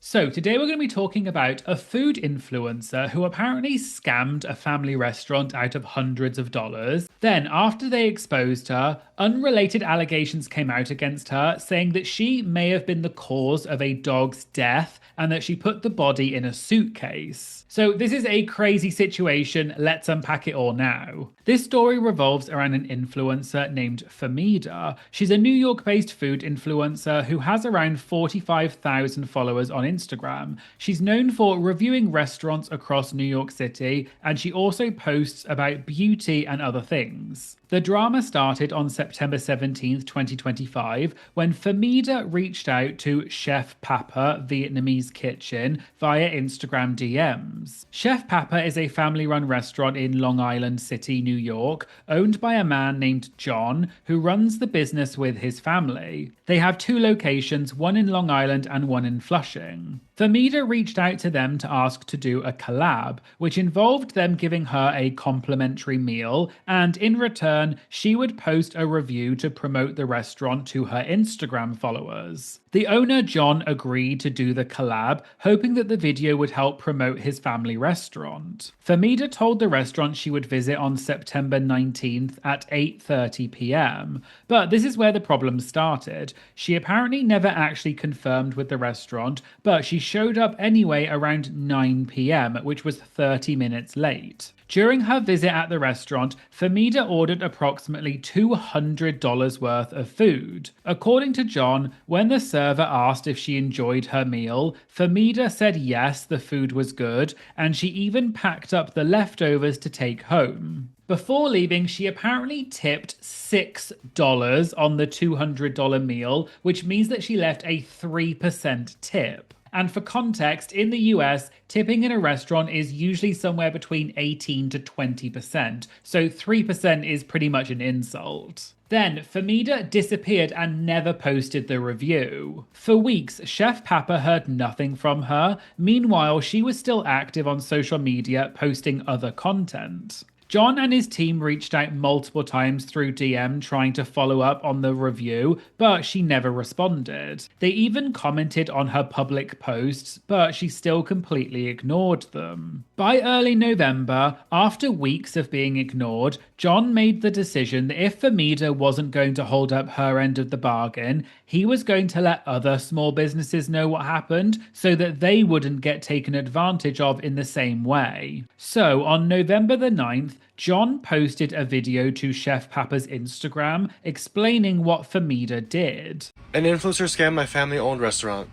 So, today we're going to be talking about a food influencer who apparently scammed a family restaurant out of hundreds of dollars. Then, after they exposed her, unrelated allegations came out against her, saying that she may have been the cause of a dog's death and that she put the body in a suitcase. So, this is a crazy situation. Let's unpack it all now. This story revolves around an influencer named Famida. She's a New York based food influencer who has around 45,000 followers on Instagram. She's known for reviewing restaurants across New York City, and she also posts about beauty and other things. The drama started on September 17th, 2025, when Famida reached out to Chef Papa Vietnamese Kitchen via Instagram DMs. Chef Papa is a family-run restaurant in Long Island City, New York, owned by a man named John, who runs the business with his family. They have two locations, one in Long Island and one in Flushing. Famida reached out to them to ask to do a collab, which involved them giving her a complimentary meal, and in return, she would post a review to promote the restaurant to her Instagram followers. The owner, John, agreed to do the collab, hoping that the video would help promote his family restaurant. Famida told the restaurant she would visit on September 19th at 8:30 p.m. But this is where the problem started. She apparently never actually confirmed with the restaurant, but she showed up anyway around 9 p.m., which was 30 minutes late. During her visit at the restaurant, Famida ordered approximately $200 worth of food. According to John, when the server asked if she enjoyed her meal, Famida said yes, the food was good, and she even packed up the leftovers to take home. Before leaving, she apparently tipped $6 on the $200 meal, which means that she left a 3% tip. And for context, in the US, tipping in a restaurant is usually somewhere between 18 to 20%, so 3% is pretty much an insult. Then, Famida disappeared and never posted the review. For weeks, Chef Papa heard nothing from her. Meanwhile, she was still active on social media, posting other content. John and his team reached out multiple times through DM trying to follow up on the review, but she never responded. They even commented on her public posts, but she still completely ignored them. By early November, after weeks of being ignored, John made the decision that if Famida wasn't going to hold up her end of the bargain, he was going to let other small businesses know what happened so that they wouldn't get taken advantage of in the same way. So on November the 9th, John posted a video to Chef Papa's Instagram explaining what Famida did. An influencer scammed my family-owned restaurant.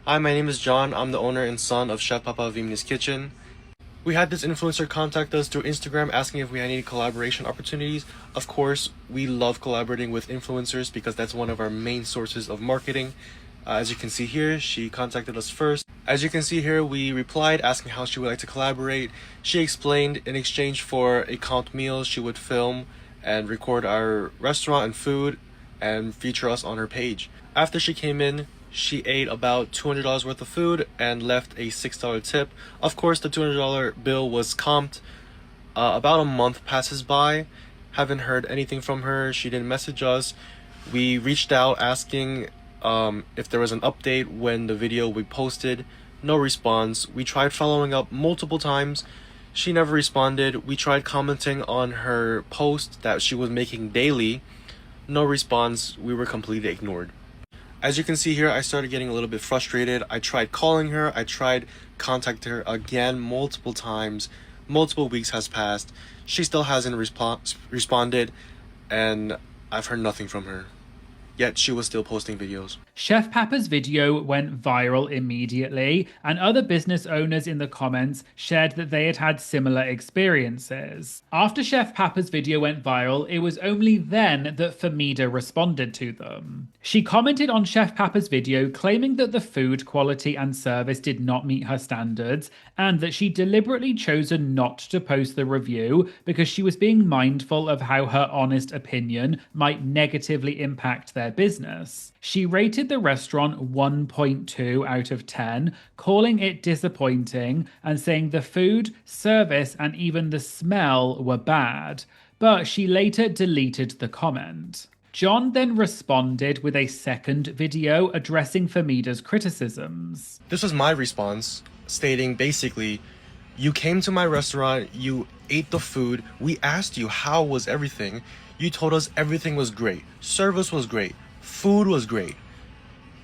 Hi, my name is John. I'm the owner and son of Chef Papa Vietnamese Kitchen. We had this influencer contact us through Instagram asking if we had any collaboration opportunities. Of course, we love collaborating with influencers because that's one of our main sources of marketing. As you can see here, she contacted us first. As you can see here, we replied asking how she would like to collaborate. She explained in exchange for a comped meal, she would film and record our restaurant and food and feature us on her page. After she came in, she ate about $200 worth of food and left a $6 tip. Of course, the $200 bill was comped. About a month passes by. Haven't heard anything from her. She didn't message us. We reached out asking if there was an update when the video we posted. No response. We tried following up multiple times. She never responded. We tried commenting on her post that she was making daily. No response. We were completely ignored. As you can see here, I started getting a little bit frustrated. I tried calling her. I tried contacting her again multiple times. Multiple weeks has passed. She still hasn't responded, and I've heard nothing from her. Yet she was still posting videos. Chef Papa's video went viral immediately, and other business owners in the comments shared that they had had similar experiences. After Chef Papa's video went viral, it was only then that Famida responded to them. She commented on Chef Papa's video claiming that the food quality and service did not meet her standards, and that she deliberately chosen not to post the review because she was being mindful of how her honest opinion might negatively impact their business. She rated the restaurant 1.2 out of 10, calling it disappointing and saying the food, service, and even the smell were bad. But she later deleted the comment. John then responded with a second video addressing Famida's criticisms. This was my response, stating basically, you came to my restaurant, you ate the food, we asked you how was everything, you told us everything was great, service was great, food was great.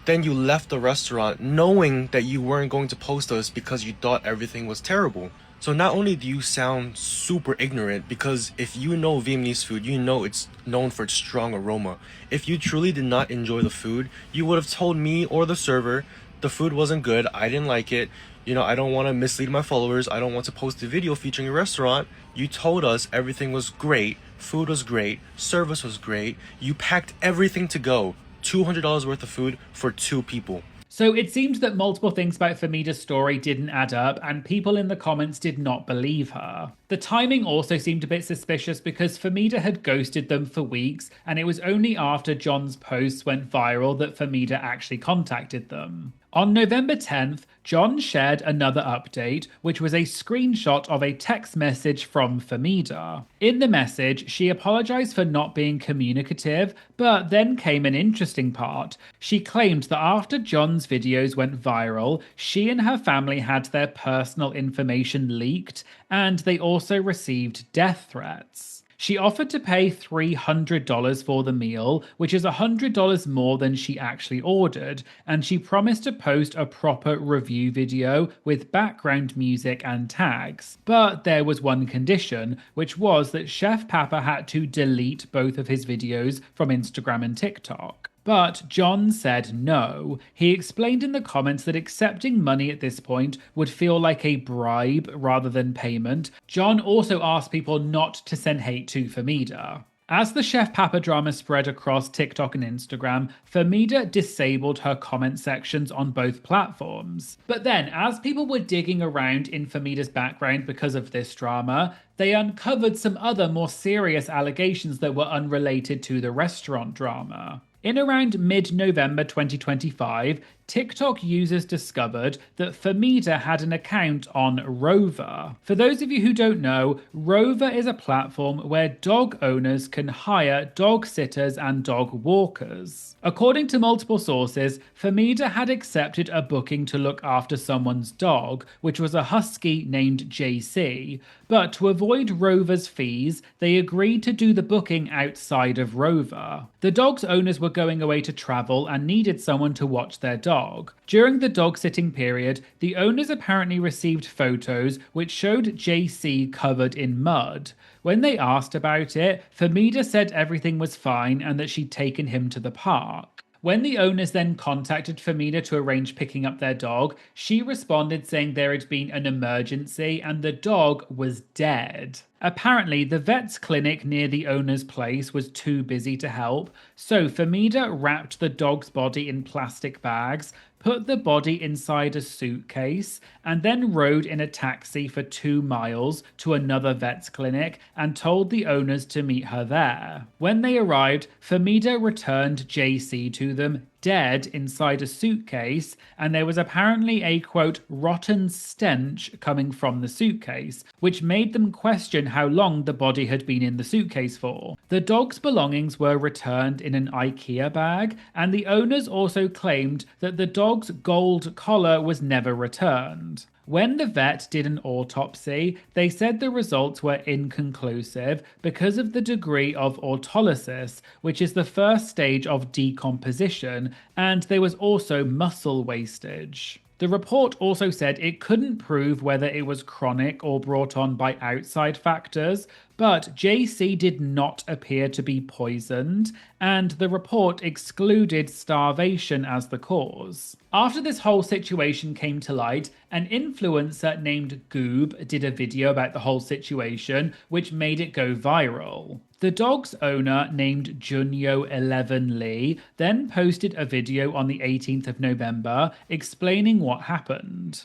Then you left the restaurant knowing that you weren't going to post us because you thought everything was terrible. So not only do you sound super ignorant, because if you know Vietnamese food, you know it's known for its strong aroma. If you truly did not enjoy the food, you would have told me or the server, the food wasn't good, I didn't like it, I don't want to mislead my followers, I don't want to post a video featuring your restaurant. You told us everything was great, food was great, service was great, you packed everything to go. $200 worth of food for 2 people. So it seemed that multiple things about Famida's story didn't add up, and people in the comments did not believe her. The timing also seemed a bit suspicious because Famida had ghosted them for weeks, and it was only after John's posts went viral that Famida actually contacted them. On November 10th, John shared another update, which was a screenshot of a text message from Famida. In the message, she apologized for not being communicative, but then came an interesting part. She claimed that after John's videos went viral, she and her family had their personal information leaked, and they also received death threats. She offered to pay $300 for the meal, which is $100 more than she actually ordered, and she promised to post a proper review video with background music and tags. But there was one condition, which was that Chef Papa had to delete both of his videos from Instagram and TikTok. But John said no. He explained in the comments that accepting money at this point would feel like a bribe rather than payment. John also asked people not to send hate to Famida. As the Chef Papa drama spread across TikTok and Instagram, Famida disabled her comment sections on both platforms. But then, as people were digging around in Famida's background because of this drama, they uncovered some other more serious allegations that were unrelated to the restaurant drama. In around mid-November 2025, TikTok users discovered that Famida had an account on Rover. For those of you who don't know, Rover is a platform where dog owners can hire dog sitters and dog walkers. According to multiple sources, Famida had accepted a booking to look after someone's dog, which was a husky named JC, but to avoid Rover's fees, they agreed to do the booking outside of Rover. The dog's owners were going away to travel and needed someone to watch their dog. During the dog sitting period, the owners apparently received photos which showed JC covered in mud. When they asked about it, Famida said everything was fine and that she'd taken him to the park. When the owners then contacted Famida to arrange picking up their dog, she responded saying there had been an emergency and the dog was dead. Apparently, the vet's clinic near the owner's place was too busy to help, so Famida wrapped the dog's body in plastic bags, put the body inside a suitcase, and then rode in a taxi for 2 miles to another vet's clinic and told the owners to meet her there. When they arrived, Famida returned JC to them dead inside a suitcase, and there was apparently a quote rotten stench coming from the suitcase, which made them question how long the body had been in the suitcase for. The dog's belongings were returned in an IKEA bag, and the owners also claimed that the dog's gold collar was never returned. When the vet did an autopsy, they said the results were inconclusive because of the degree of autolysis, which is the first stage of decomposition, and there was also muscle wastage. The report also said it couldn't prove whether it was chronic or brought on by outside factors, but JC did not appear to be poisoned, and the report excluded starvation as the cause. After this whole situation came to light, an influencer named Goob did a video about the whole situation, which made it go viral. The dog's owner, named Junyo11 Lee, then posted a video on the 18th of November explaining what happened.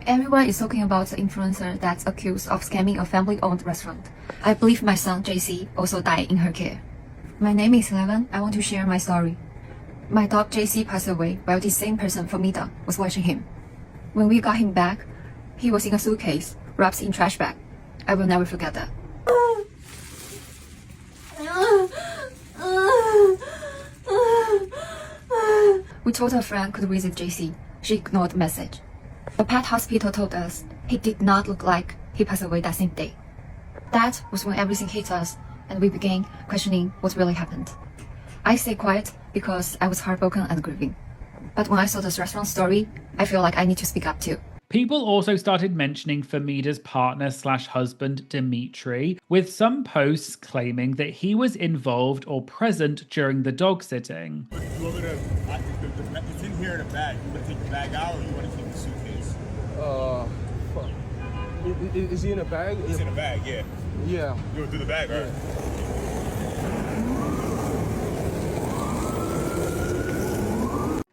Everyone is talking about the influencer that's accused of scamming a family-owned restaurant. I believe my son JC also died in her care. My name is 11. I want to share my story. My dog JC passed away while the same person, Famida, was watching him. When we got him back, he was in a suitcase, wrapped in trash bag. I will never forget that. We told a friend could visit JC. She ignored the message. The pet hospital told us he did not look like he passed away that same day. That was when everything hit us and we began questioning what really happened. I stayed quiet because I was heartbroken and grieving. But when I saw this restaurant story, I feel like I need to speak up too. People also started mentioning Famida's partner/husband, Dimitri, with some posts claiming that he was involved or present during the dog sitting. You want me to, it's in here in a bag. You want to take the bag out or you want to keep the suitcase? Is he in a bag? It's in a bag, yeah. Yeah. You want to do the bag, right?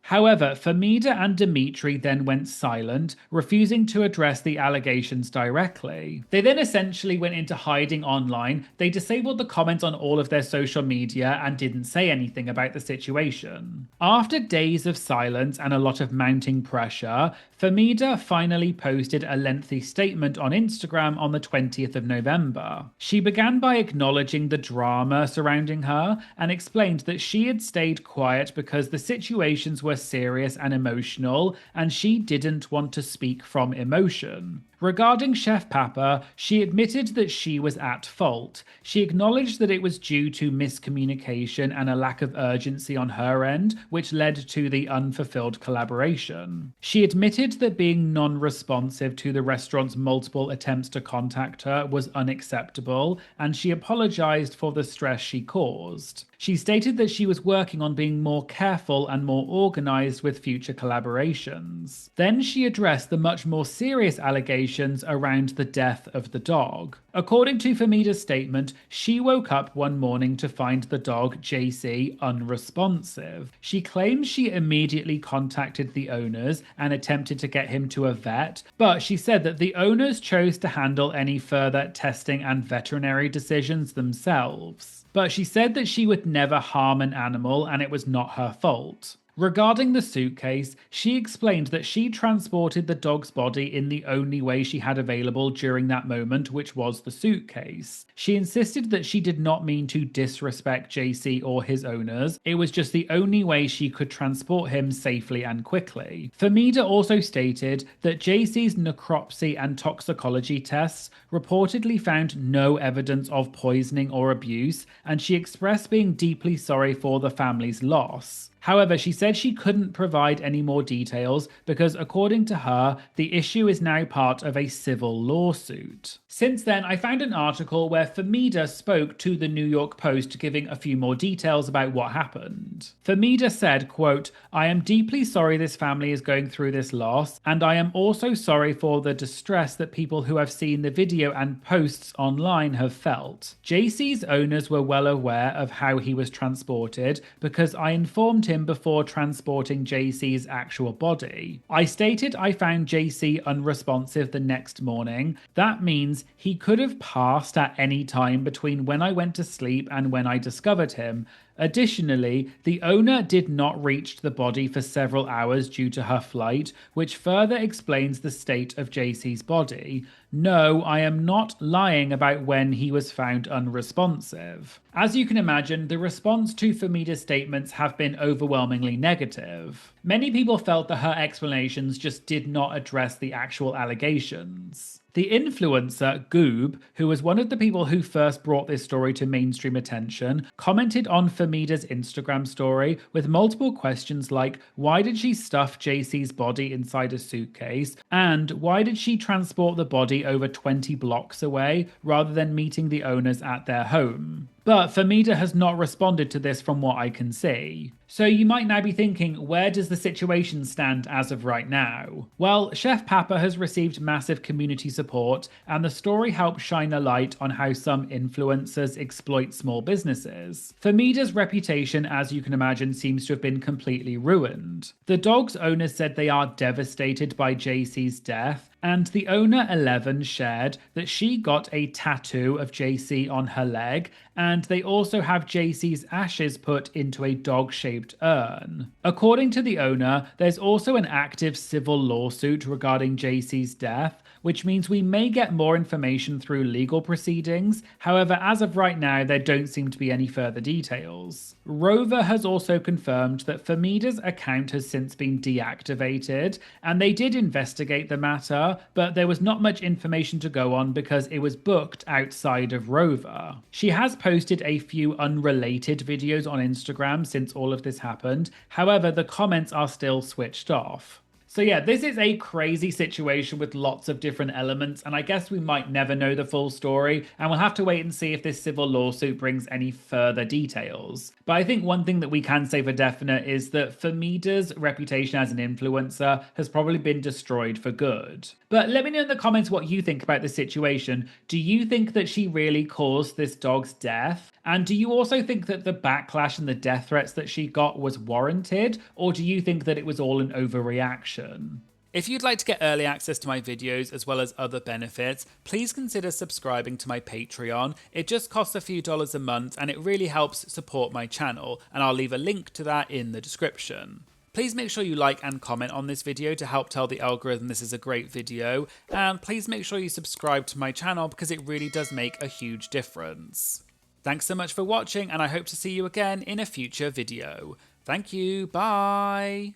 However, Famida and Dimitri then went silent, refusing to address the allegations directly. They then essentially went into hiding online. They disabled the comments on all of their social media and didn't say anything about the situation. After days of silence and a lot of mounting pressure, Famida finally posted a lengthy statement on Instagram on the 20th of November. She began by acknowledging the drama surrounding her and explained that she had stayed quiet because the situations were serious and emotional, and she didn't want to speak from emotion. Regarding Chef Papa, she admitted that she was at fault. She acknowledged that it was due to miscommunication and a lack of urgency on her end, which led to the unfulfilled collaboration. She admitted that being non-responsive to the restaurant's multiple attempts to contact her was unacceptable, and she apologized for the stress she caused. She stated that she was working on being more careful and more organized with future collaborations. Then she addressed the much more serious allegations around the death of the dog. According to Famida's statement, she woke up one morning to find the dog, JC, unresponsive. She claims she immediately contacted the owners and attempted to get him to a vet, but she said that the owners chose to handle any further testing and veterinary decisions themselves. But she said that she would never harm an animal and it was not her fault. Regarding the suitcase, she explained that she transported the dog's body in the only way she had available during that moment, which was the suitcase. She insisted that she did not mean to disrespect JC or his owners, it was just the only way she could transport him safely and quickly. Famida also stated that JC's necropsy and toxicology tests reportedly found no evidence of poisoning or abuse, and she expressed being deeply sorry for the family's loss. However, she said she couldn't provide any more details because, according to her, the issue is now part of a civil lawsuit. Since then, I found an article where Famida spoke to the New York Post giving a few more details about what happened. Famida said, quote, "I am deeply sorry this family is going through this loss, and I am also sorry for the distress that people who have seen the video and posts online have felt. JC's owners were well aware of how he was transported because I informed him before transporting JC's actual body. I stated I found JC unresponsive the next morning. That means he could have passed at any time between when I went to sleep and when I discovered him. Additionally, the owner did not reach the body for several hours due to her flight, which further explains the state of JC's body. No, I am not lying about when he was found unresponsive." As you can imagine, the response to Famida's statements have been overwhelmingly negative. Many people felt that her explanations just did not address the actual allegations. The influencer, Goob, who was one of the people who first brought this story to mainstream attention, commented on Famida's Instagram story with multiple questions like, why did she stuff JC's body inside a suitcase? And why did she transport the body over 20 blocks away rather than meeting the owners at their home? But Famida has not responded to this from what I can see. So you might now be thinking, where does the situation stand as of right now? Well, Chef Papa has received massive community support, and the story helps shine a light on how some influencers exploit small businesses. Famida's reputation, as you can imagine, seems to have been completely ruined. The dog's owners said they are devastated by JC's death, And the owner 11 shared that she got a tattoo of JC on her leg, and they also have JC's ashes put into a dog-shaped urn. According to the owner, there's also an active civil lawsuit regarding JC's death, which means we may get more information through legal proceedings. However, as of right now, there don't seem to be any further details. Rover has also confirmed that Famida's account has since been deactivated, and they did investigate the matter, but there was not much information to go on because it was booked outside of Rover. She has posted a few unrelated videos on Instagram since all of this happened. However, the comments are still switched off. So yeah, this is a crazy situation with lots of different elements, and I guess we might never know the full story, and we'll have to wait and see if this civil lawsuit brings any further details. But I think one thing that we can say for definite is that Famida's reputation as an influencer has probably been destroyed for good. But let me know in the comments what you think about the situation. Do you think that she really caused this dog's death? And do you also think that the backlash and the death threats that she got was warranted? Or do you think that it was all an overreaction? If you'd like to get early access to my videos as well as other benefits, please consider subscribing to my Patreon. It just costs a few dollars a month and it really helps support my channel, and I'll leave a link to that in the description. Please make sure you like and comment on this video to help tell the algorithm this is a great video, and please make sure you subscribe to my channel because it really does make a huge difference. Thanks so much for watching, and I hope to see you again in a future video. Thank you, bye!